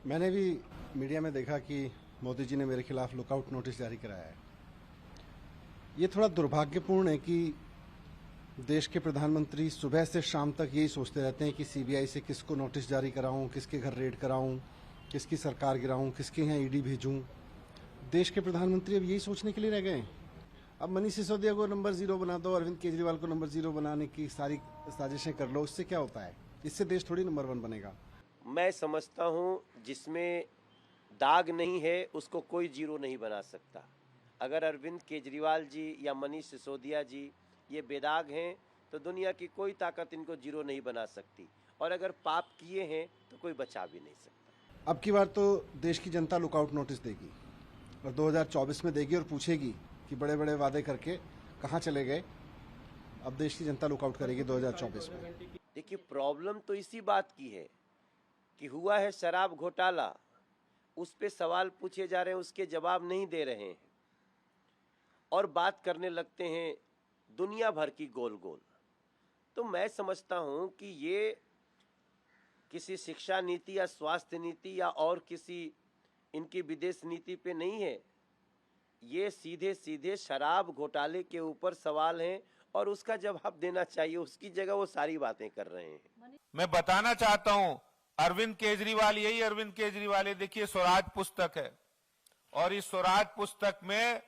मैंने भी मीडिया में देखा कि मोदी जी ने मेरे खिलाफ लुकआउट नोटिस जारी कराया है। ये थोड़ा दुर्भाग्यपूर्ण है कि देश के प्रधानमंत्री सुबह से शाम तक यही सोचते रहते हैं कि सीबीआई से किसको नोटिस जारी कराऊं, किसके घर रेड कराऊं, किसकी सरकार गिराऊं, किसके यहाँ ईडी भेजूं। देश के प्रधानमंत्री अब यही सोचने के लिए रह गए हैं। अब मनीष सिसोदिया को नंबर 0 बना दो, अरविंद केजरीवाल को नंबर 0 बनाने की सारी साजिशें कर लो, इससे क्या होता है? इससे देश थोड़ी नंबर 1 बनेगा। मैं समझता हूं जिसमें दाग नहीं है उसको कोई जीरो नहीं बना सकता। अगर अरविंद केजरीवाल जी या मनीष सिसोदिया जी ये बेदाग हैं तो दुनिया की कोई ताकत इनको जीरो नहीं बना सकती, और अगर पाप किए हैं तो कोई बचा भी नहीं सकता। अब की बार तो देश की जनता लुकआउट नोटिस देगी और 2024 में देगी और पूछेगी कि बड़े बड़े वादे करके कहाँ चले गए। अब देश की जनता लुकआउट करेगी 2024 में। देखिए, प्रॉब्लम तो इसी बात की है कि हुआ है शराब घोटाला, उस पे सवाल पूछे जा रहे हैं, उसके जवाब नहीं दे रहे हैं और बात करने लगते हैं दुनिया भर की गोल गोल। तो मैं समझता हूं कि ये किसी शिक्षा नीति या स्वास्थ्य नीति या और किसी इनकी विदेश नीति पे नहीं है। ये सीधे सीधे शराब घोटाले के ऊपर सवाल हैं और उसका जवाब देना चाहिए। उसकी जगह वो सारी बातें कर रहे हैं। मैं बताना चाहता हूं, अरविंद केजरीवाल यही अरविंद केजरीवाल है। देखिए, स्वराज पुस्तक है और इस स्वराज पुस्तक में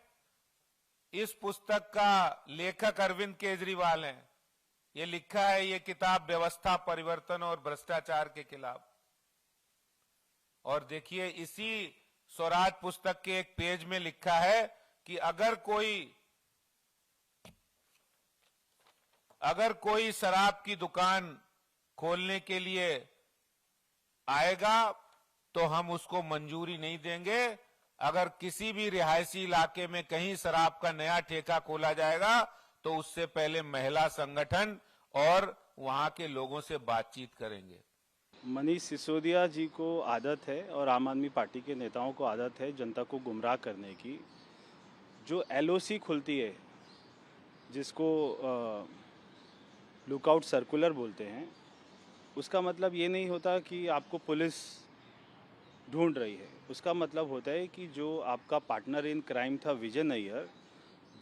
इस पुस्तक का लेखक अरविंद केजरीवाल है। ये लिखा है, ये किताब व्यवस्था परिवर्तन और भ्रष्टाचार के खिलाफ। और देखिए, इसी स्वराज पुस्तक के एक पेज में लिखा है कि अगर कोई शराब की दुकान खोलने के लिए आएगा तो हम उसको मंजूरी नहीं देंगे। अगर किसी भी रिहायशी इलाके में कहीं शराब का नया ठेका खोला जाएगा तो उससे पहले महिला संगठन और वहां के लोगों से बातचीत करेंगे। मनीष सिसोदिया जी को आदत है और आम आदमी पार्टी के नेताओं को आदत है जनता को गुमराह करने की। जो एलओसी खुलती है, जिसको लुकआउट सर्कुलर बोलते हैं, उसका मतलब ये नहीं होता कि आपको पुलिस ढूंढ रही है। उसका मतलब होता है कि जो आपका पार्टनर इन क्राइम था विजय नैयर,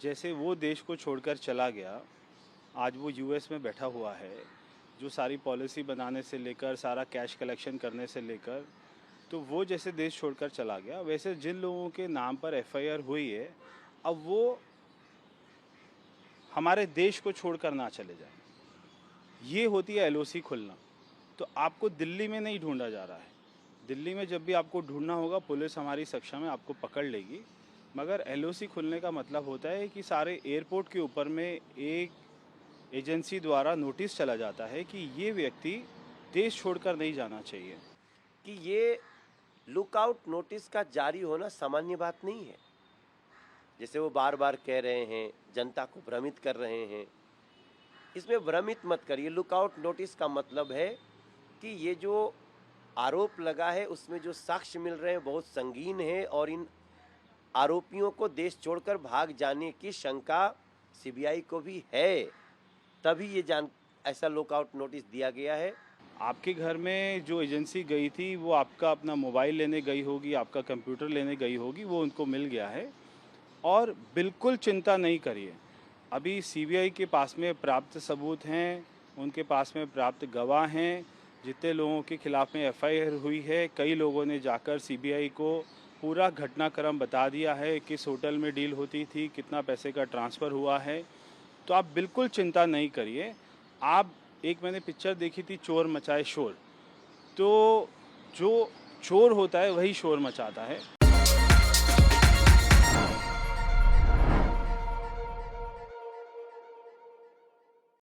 जैसे वो देश को छोड़कर चला गया, आज वो यूएस में बैठा हुआ है, जो सारी पॉलिसी बनाने से लेकर सारा कैश कलेक्शन करने से लेकर, तो वो जैसे देश छोड़कर चला गया, वैसे जिन लोगों के नाम पर एफआईआर हुई है अब वो हमारे देश को छोड़कर ना चले जाए। ये होती है एलओसी खुलना। तो आपको दिल्ली में नहीं ढूंढा जा रहा है। दिल्ली में जब भी आपको ढूंढना होगा पुलिस हमारी सक्षा में आपको पकड़ लेगी, मगर एलओसी खुलने का मतलब होता है कि सारे एयरपोर्ट के ऊपर में एक एजेंसी द्वारा नोटिस चला जाता है कि ये व्यक्ति देश छोड़कर नहीं जाना चाहिए। कि ये लुकआउट नोटिस का जारी होना सामान्य बात नहीं है। जैसे वो बार बार कह रहे हैं, जनता को भ्रमित कर रहे हैं, इसमें भ्रमित मत करिए। लुकआउट नोटिस का मतलब है कि ये जो आरोप लगा है उसमें जो साक्ष्य मिल रहे हैं बहुत संगीन है और इन आरोपियों को देश छोड़कर भाग जाने की शंका सीबीआई को भी है, तभी ये ऐसा लुकआउट नोटिस दिया गया है। आपके घर में जो एजेंसी गई थी वो आपका अपना मोबाइल लेने गई होगी, आपका कंप्यूटर लेने गई होगी, वो उनको मिल गया है। और बिल्कुल चिंता नहीं करिए, अभी सीबीआई के पास में प्राप्त सबूत हैं, उनके पास में प्राप्त गवाह हैं। जितने लोगों के खिलाफ में एफआईआर हुई है, कई लोगों ने जाकर सीबीआई को पूरा घटनाक्रम बता दिया है, किस होटल में डील होती थी, कितना पैसे का ट्रांसफ़र हुआ है। तो आप बिल्कुल चिंता नहीं करिए। एक मैंने पिक्चर देखी थी, चोर मचाए शोर। तो जो चोर होता है वही शोर मचाता है।